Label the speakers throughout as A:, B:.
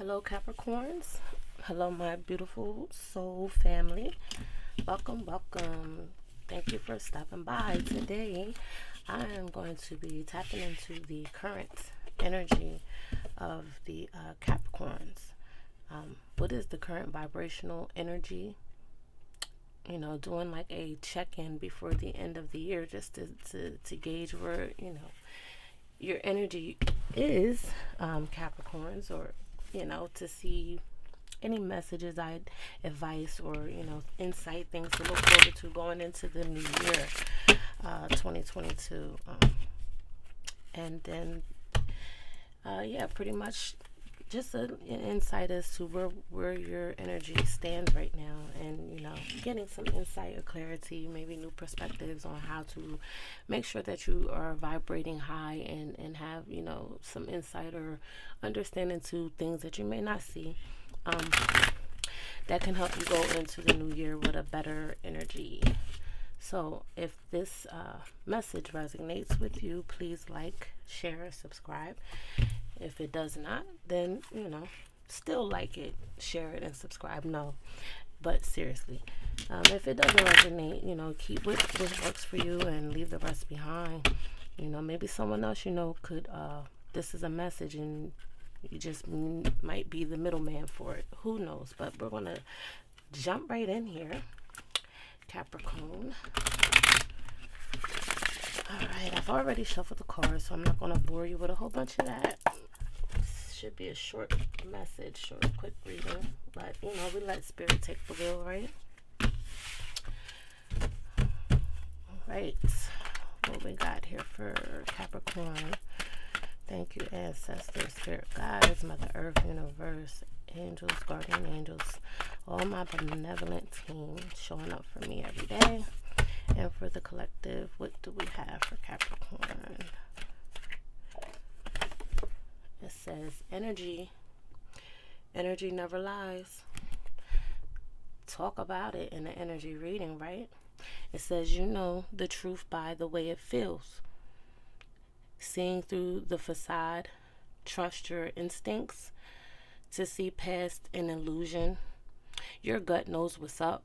A: Hello, Capricorns. Hello, my beautiful soul family. Welcome, welcome. Thank you for stopping by. Today, I am going to be tapping into the current energy of the Capricorns. What is the current vibrational energy? Doing like a check in before the end of the year just to gauge where, your energy is, Capricorns, or to see any messages, advice, or insight, things to look forward to going into the new year, 2022. And then, yeah, pretty much just an insight as to where your energy stands right now, and getting some insight or clarity, maybe new perspectives on how to make sure that you are vibrating high, and have some insight or understanding to things that you may not see, um, that can help you go into the new year with a better energy. So if this message resonates with you, please like, share, subscribe. If it does not, then still like it, share it, and subscribe. No, but seriously, if it doesn't resonate, keep what works for you and leave the rest behind. Maybe someone else could. This is a message, and you just might be the middleman for it. Who knows? But we're gonna jump right in here, Capricorn. All right, I've already shuffled the cards, so I'm not gonna bore you with a whole bunch of that. Should be a short message, short, quick reading, but we let spirit take the wheel, right? Right. What we got here for Capricorn? Thank you, ancestors, spirit guides, Mother Earth, universe, angels, guardian angels, all my benevolent team showing up for me every day. And for the collective, what do we have for Capricorn? It says energy never lies. Talk about it in the energy reading, right? It says you know the truth by the way it feels. Seeing through the facade, trust your instincts to see past an illusion. Your gut knows what's up.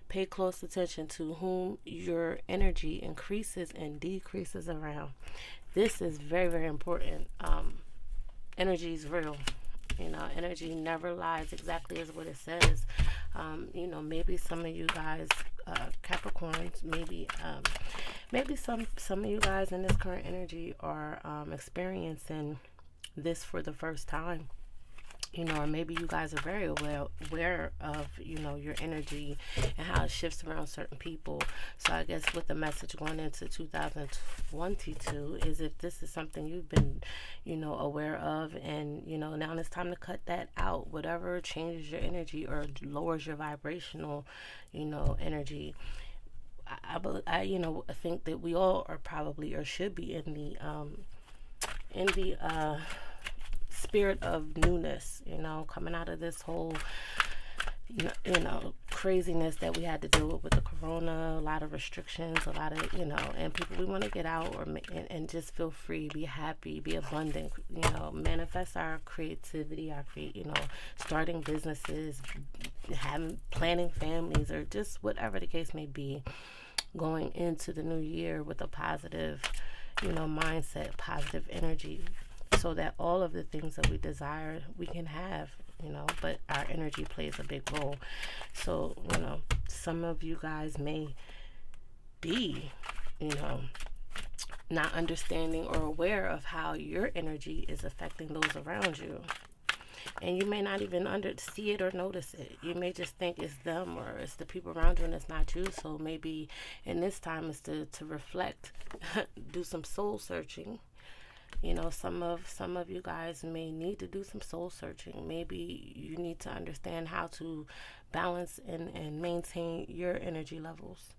A: Pay close attention to whom your energy increases and decreases around. This is very, very important. Energy is real. Energy never lies, exactly as what it says. Maybe some of you guys, Capricorns, maybe some of you guys in this current energy are experiencing this for the first time. Or maybe you guys are very aware of, your energy and how it shifts around certain people. So I guess with the message going into 2022 is if this is something you've been, aware of, and, now it's time to cut that out. Whatever changes your energy or lowers your vibrational, energy. I think that we all are probably or should be in the spirit of newness, coming out of this whole craziness that we had to deal with the corona, a lot of restrictions, a lot of and people, we want to get out and just feel free, be happy, be abundant, manifest our creativity, starting businesses, planning families, or just whatever the case may be, going into the new year with a positive mindset, positive energy, so that all of the things that we desire we can have, but our energy plays a big role. So some of you guys may be not understanding or aware of how your energy is affecting those around you, and you may not even see it or notice it. You may just think it's them or it's the people around you, and it's not you. So maybe in this time is to reflect, do some soul searching. Some of you guys may need to do some soul searching. Maybe you need to understand how to balance and maintain your energy levels.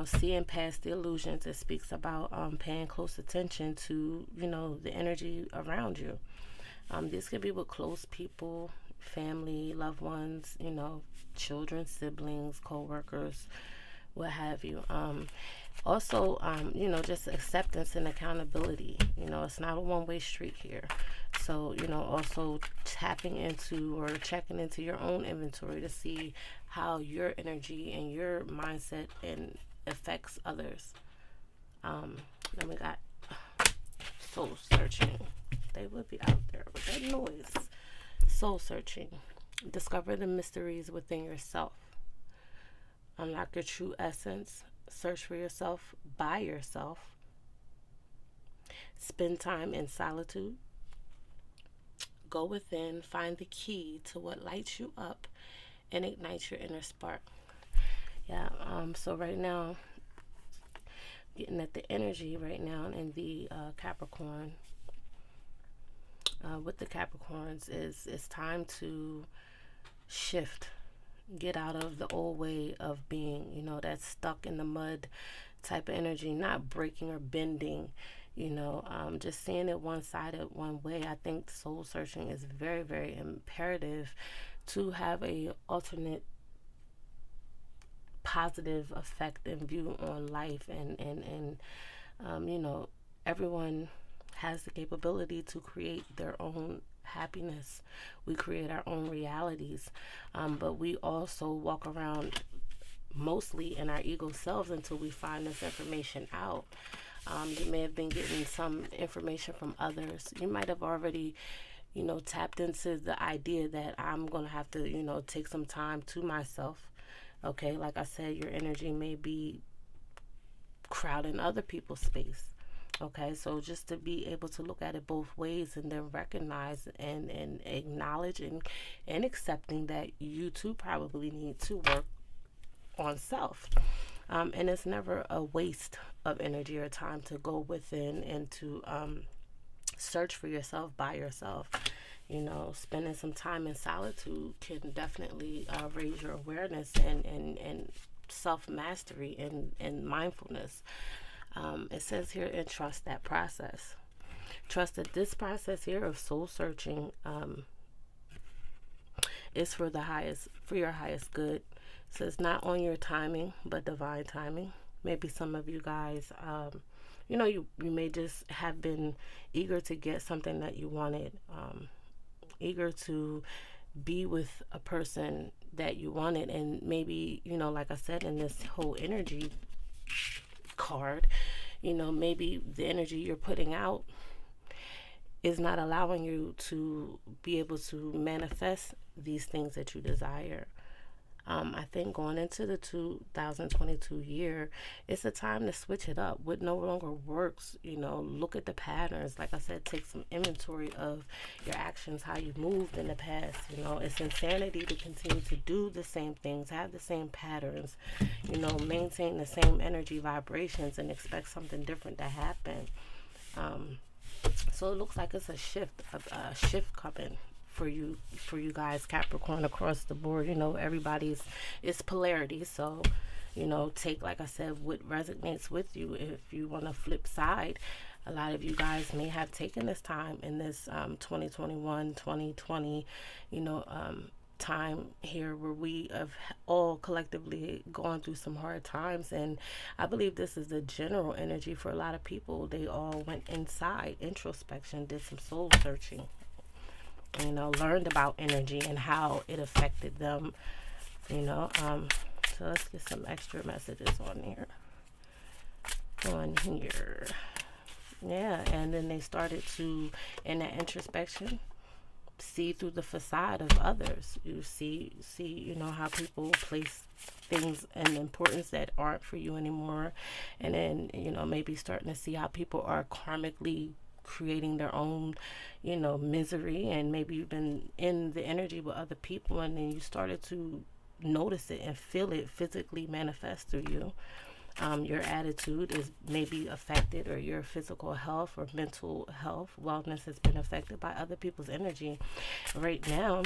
A: Seeing past the illusions. It speaks about paying close attention to, the energy around you. This could be with close people, family, loved ones, children, siblings, co-workers, what have you. Also, just acceptance and accountability. It's not a one-way street here. So, also tapping into or checking into your own inventory to see how your energy and your mindset and affects others. Then we got soul searching. They would be out there with that noise. Soul searching. Discover the mysteries within yourself. Unlock your true essence. Search for yourself by yourself. Spend time in solitude. Go within, find the key to what lights you up and ignites your inner spark. Yeah, so right now, getting at the energy right now in the Capricorn, with the Capricorns is it's time to shift, get out of the old way of being, that stuck in the mud type of energy, not breaking or bending, just seeing it one-sided one way. I think soul searching is very, very imperative to have a alternate positive effect and view on life, and everyone has the capability to create their own happiness. We create our own realities, but we also walk around mostly in our ego selves until we find this information out. You may have been getting some information from others. You might have already tapped into the idea that I'm going to have to take some time to myself. Okay, like I said, your energy may be crowding other people's space. Okay, so just to be able to look at it both ways and then recognize and acknowledge and accepting that you too probably need to work on self. And it's never a waste of energy or time to go within and to search for yourself by yourself. Spending some time in solitude can definitely raise your awareness and self-mastery and mindfulness. It says here, and trust that process. Trust that this process here of soul searching is for your highest good. It says not on your timing, but divine timing. Maybe some of you guys, you may just have been eager to get something that you wanted, eager to be with a person that you wanted, and maybe, like I said, in this whole energy card, maybe the energy you're putting out is not allowing you to be able to manifest these things that you desire. I think going into the 2022 year, it's a time to switch it up. What no longer works, look at the patterns. Like I said, take some inventory of your actions, how you moved in the past. It's insanity to continue to do the same things, have the same patterns, maintain the same energy vibrations and expect something different to happen. So it looks like it's a shift coming for you guys, Capricorn, across the board. It's polarity. So take, like I said, what resonates with you. If you want to flip side, a lot of you guys may have taken this time in this 2021 2020 time here where we have all collectively gone through some hard times, and I believe this is the general energy for a lot of people. They all went inside, introspection, did some soul searching, learned about energy and how it affected them, so let's get some extra messages on here. Yeah, and then they started to, in that introspection, see through the facade of others. You see, how people place things and importance that aren't for you anymore, and then maybe starting to see how people are karmically creating their own misery, and maybe you've been in the energy with other people and then you started to notice it and feel it physically manifest through you. Your attitude is maybe affected, or your physical health or mental health, wellness has been affected by other people's energy. Right now,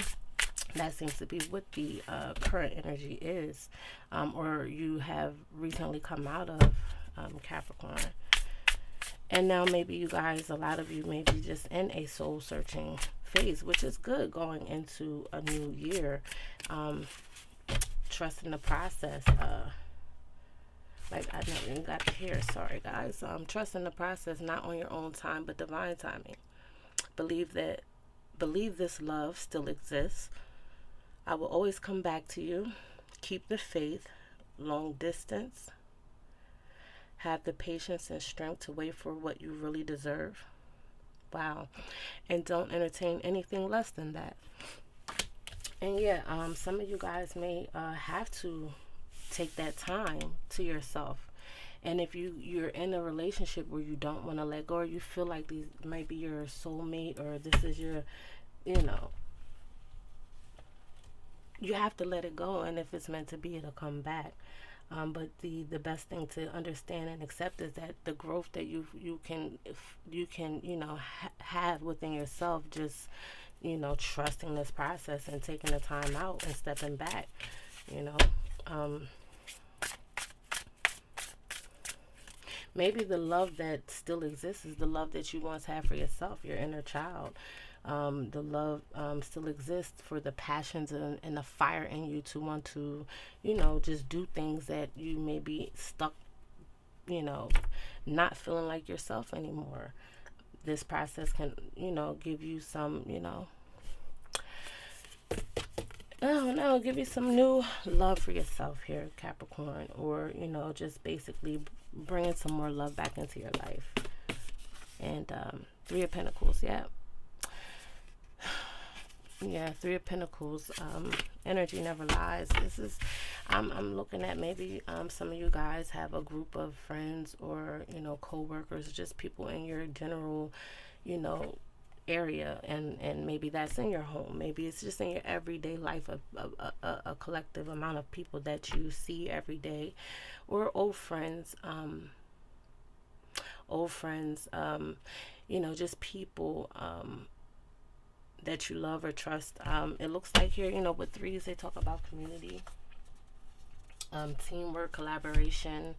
A: that seems to be what the current energy is, or you have recently come out of, Capricorn. And now maybe you guys, a lot of you may be just in a soul searching phase, which is good going into a new year. Trusting the process. Like, I never even got to hear. Sorry, guys. Trust in the process, not on your own time, but divine timing. Believe that, believe this love still exists. I will always come back to you. Keep the faith. Long distance. Have the patience and strength to wait for what you really deserve. Wow. And don't entertain anything less than that. And yeah, some of you guys may have to take that time to yourself. And if you're in a relationship where you don't want to let go, or you feel like these might be your soulmate, or this is your, you know, you have to let it go. And if it's meant to be, it'll come back. But the best thing to understand and accept is that the growth that you can, if you can, have within yourself, just, trusting this process and taking the time out and stepping back, you know. Maybe the love that still exists is the love that you once had for yourself, your inner child. The love still exists for the passions and the fire in you to want to, just do things that you may be stuck, not feeling like yourself anymore. This process can, give you some, I don't know, give you some new love for yourself here, Capricorn, or, just basically bringing some more love back into your life. And Three of Pentacles, yeah. Yeah, Three of Pentacles, energy never lies. This is, I'm looking at maybe some of you guys have a group of friends or, co-workers, just people in your general, area, and maybe that's in your home. Maybe it's just in your everyday life, a collective amount of people that you see every day, or old friends, just people, that you love or trust. It looks like here, with threes, they talk about community, teamwork, collaboration.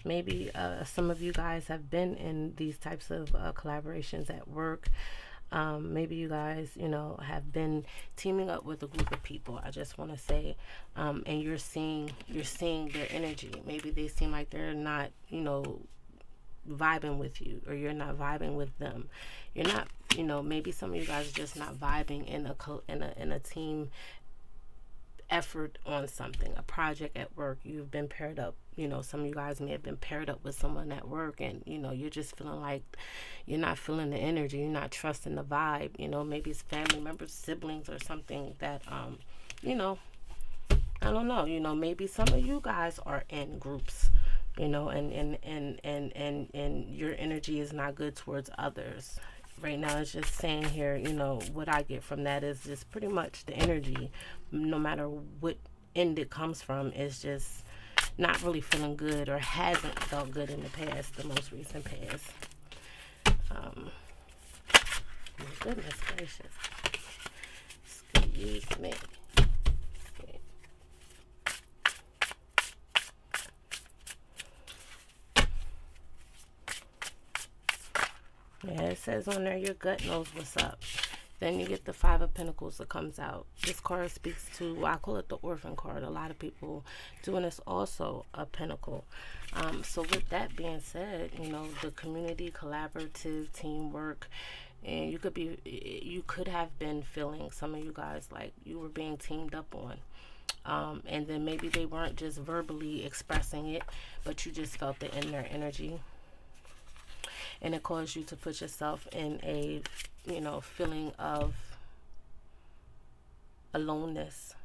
A: Maybe some of you guys have been in these types of collaborations at work. Maybe you guys, have been teaming up with a group of people. I just want to say, and you're seeing their energy. Maybe they seem like they're not, vibing with you, or you're not vibing with them. You're not, maybe some of you guys are just not vibing in a team effort on something, a project at work. You've been paired up, some of you guys may have been paired up with someone at work, and you're just feeling like you're not feeling the energy, you're not trusting the vibe. Maybe it's family members, siblings, or something that I don't know, maybe some of you guys are in groups, and your energy is not good towards others. Right now, it's just saying here, what I get from that is just pretty much the energy, no matter what end it comes from, is just not really feeling good, or hasn't felt good in the past, the most recent past. My goodness gracious. Excuse me. Yeah, it says on there, your gut knows what's up. Then you get the Five of Pentacles that comes out. This card speaks to, well, I call it the orphan card. A lot of people doing this also a pentacle. So with that being said, the community, collaborative, teamwork, and you could have been feeling, some of you guys, like you were being teamed up on. And then maybe they weren't just verbally expressing it, but you just felt it in their energy. And it caused you to put yourself in a, feeling of aloneness.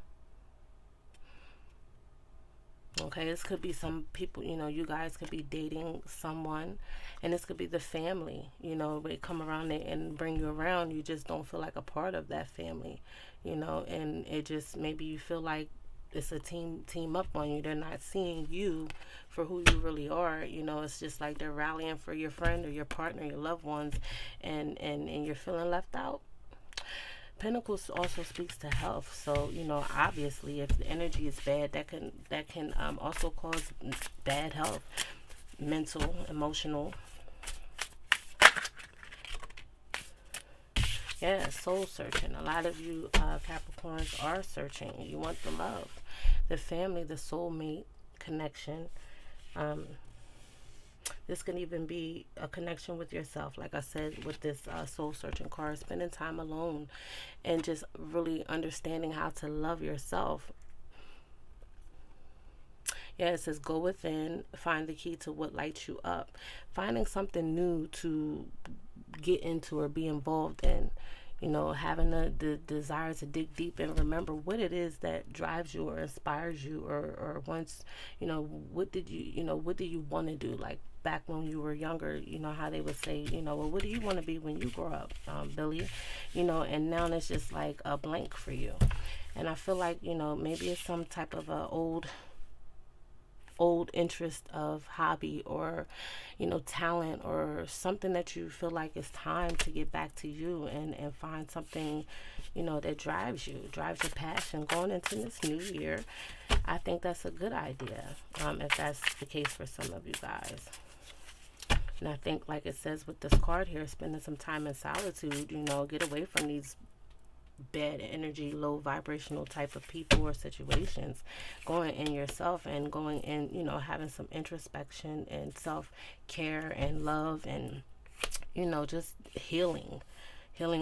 A: Okay, this could be some people, you guys could be dating someone, and this could be the family, they come around and bring you around, you just don't feel like a part of that family, and it just, maybe you feel like it's a team up on you. They're not seeing you for who you really are. It's just like they're rallying for your friend or your partner, your loved ones, and you're feeling left out. Pentacles also speaks to health, so obviously if the energy is bad, that can also cause bad health, mental, emotional. Yeah, soul searching. A lot of you Capricorns are searching. You want the love, the family, the soulmate connection. Um, this can even be a connection with yourself. Like I said, with this soul searching card, spending time alone and just really understanding how to love yourself. Yeah, it says go within, find the key to what lights you up. Finding something new to get into or be involved in. You know, having the desire to dig deep and remember what it is that drives you or inspires you, or once, what did you want to do? Like back when you were younger, how they would say, well, what do you want to be when you grow up, Billy? And now it's just like a blank for you. And I feel like, maybe it's some type of a old interest of hobby, or talent, or something that you feel like it's time to get back to you, and find something that drives your passion going into this new year. I think that's a good idea, if that's the case for some of you guys. And I think, like it says with this card here, spending some time in solitude, get away from these bad energy, low vibrational type of people or situations, going in yourself and going in, having some introspection and self-care and love, and just healing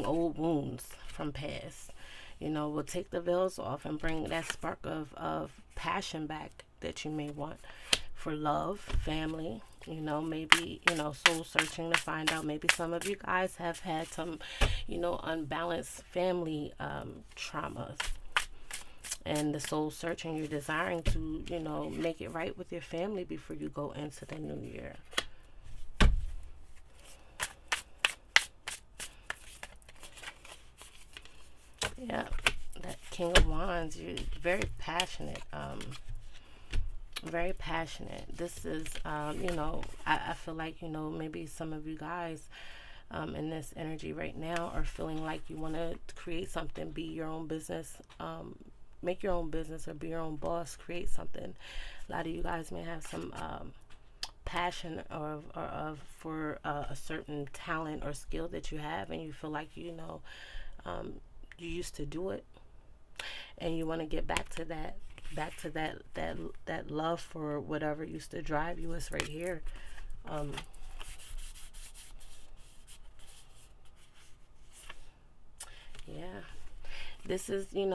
A: old wounds from past. We'll take the veils off and bring that spark of passion back that you may want for love, family, maybe, soul searching to find out. Maybe some of you guys have had some, unbalanced family traumas. And the soul searching, you're desiring to, make it right with your family before you go into the new year. Yeah, that King of Wands, you're very passionate. Very passionate. This is, I feel like, maybe some of you guys in this energy right now are feeling like you want to create something, be your own business, make your own business, or be your own boss, create something. A lot of you guys may have some passion for a certain talent or skill that you have, and you feel like, you used to do it, and you want to get back to that love for whatever used to drive you. Is right here. Yeah, this is, you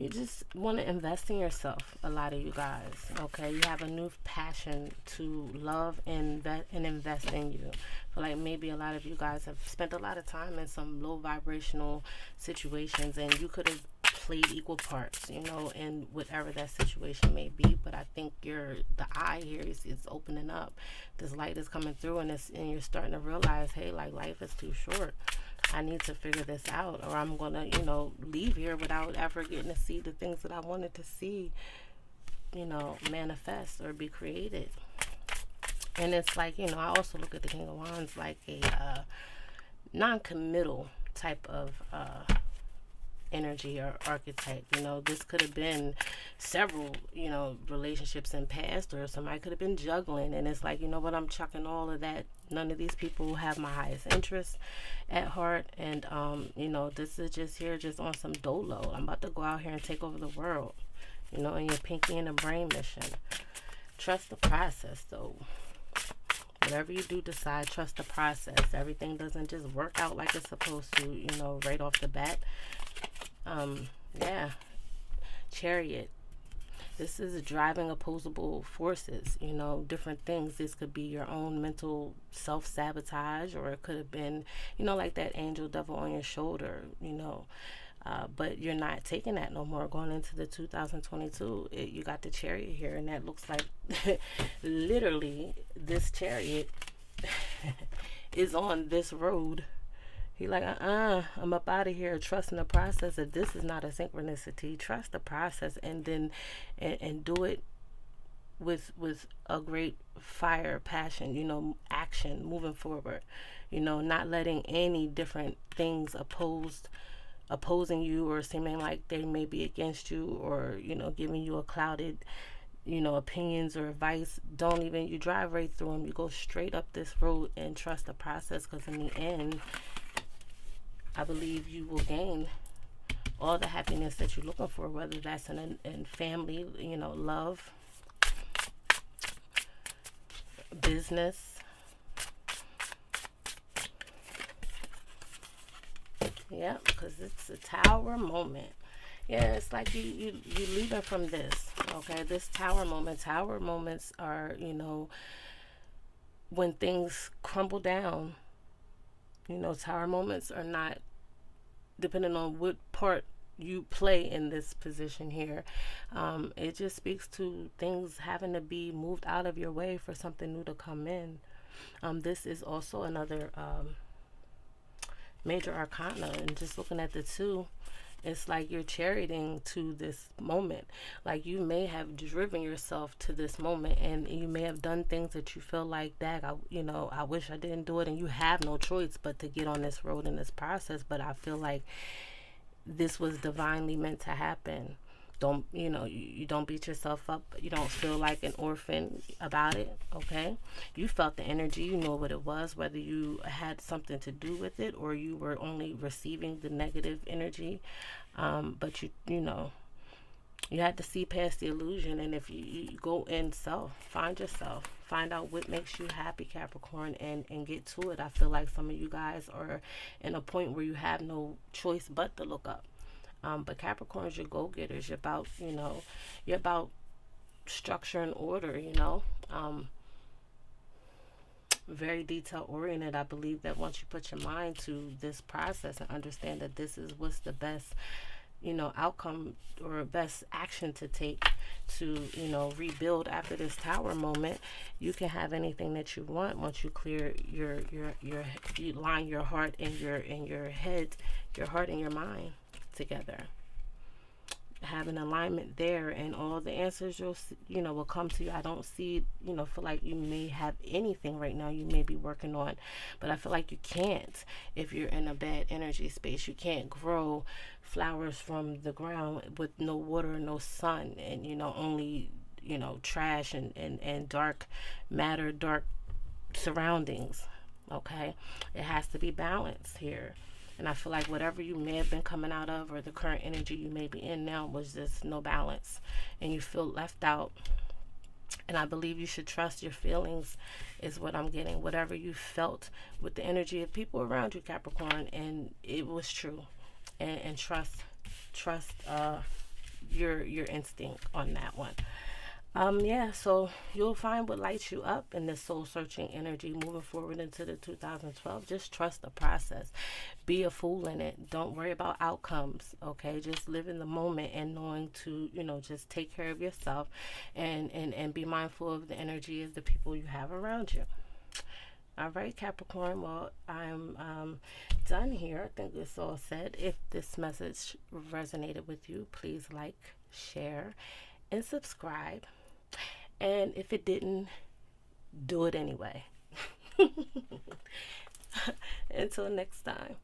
A: just want to invest in yourself. A lot of you guys, okay, you have a new passion to love and invest in you. Like maybe a lot of you guys have spent a lot of time in some low vibrational situations, and you could have played equal parts, in whatever that situation may be. But I think the eye here is opening up. This light is coming through, and you're starting to realize, hey, like, life is too short. I need to figure this out, or I'm gonna, leave here without ever getting to see the things that I wanted to see, manifest or be created. And it's like, I also look at the King of Wands like a non-committal type of energy or archetype. This could have been several, relationships in past, or somebody could have been juggling, and it's like, what, I'm chucking all of that. None of these people have my highest interest at heart, and this is just here just on some dolo. I'm about to go out here and take over the world, in your pinky and the brain mission. Trust the process, though. Whatever you do, decide, trust the process. Everything doesn't just work out like it's supposed to, right off the bat. Yeah. Chariot. This is driving opposable forces, different things. This could be your own mental self-sabotage, or it could have been, like that angel devil on your shoulder, but you're not taking that no more going into the 2022. You got the chariot here, and that looks like literally this chariot is on this road. He like, I'm up out of here. Trusting the process. That this is not a synchronicity. Trust the process, and then and do it with a great fire, passion, action, moving forward. Not letting any different things opposing you, or seeming like they may be against you, or giving you a clouded opinions or advice. Don't even, you drive right through them. You go straight up this road and trust the process, because in the end, I believe you will gain all the happiness that you're looking for, whether that's in family, love, business. Yeah, because it's a tower moment. Yeah, it's like you leaving from this. Okay, this tower moment. Tower moments are, when things crumble down. Tower moments are not, depending on what part you play in this position here. It just speaks to things having to be moved out of your way for something new to come in. This is also another major arcana, and just looking at the two, it's like you're charioting to this moment. Like you may have driven yourself to this moment, and you may have done things that you feel like, that I wish I didn't do it, and you have no choice but to get on this road in this process. But I feel like this was divinely meant to happen. Don't you don't beat yourself up. You don't feel like an orphan about it. Okay, you felt the energy. You know what it was, whether you had something to do with it or you were only receiving the negative energy. But you had to see past the illusion. And if you go in self, find yourself, find out what makes you happy, Capricorn, and get to it. I feel like some of you guys are in a point where you have no choice but to look up. But Capricorns, you're go-getters. You're about structure and order. Very detail oriented. I believe that once you put your mind to this process and understand that this is what's the best outcome or best action to take to rebuild after this tower moment, you can have anything that you want once you clear you line your heart and your head, your heart and your mind together. Have an alignment there, and all the answers will come to you. I don't see, feel like you may have anything right now you may be working on, but I feel like you can't. If you're in a bad energy space, you can't grow flowers from the ground with no water, no sun, and only trash and dark matter, dark surroundings. Okay, it has to be balanced here. And I feel like whatever you may have been coming out of, or the current energy you may be in now, was just no balance. And you feel left out. And I believe you should trust your feelings, is what I'm getting. Whatever you felt with the energy of people around you, Capricorn, and it was true. And trust your instinct on that one. Yeah, so you'll find what lights you up in this soul searching energy moving forward into the 2012. Just trust the process. Be a fool in it. Don't worry about outcomes. Okay, just live in the moment and knowing to just take care of yourself, and be mindful of the energy of the people you have around you. All right, Capricorn. Well, I'm done here. I think it's all said. If this message resonated with you, please like, share, and subscribe. And if it didn't, do it anyway. Until next time.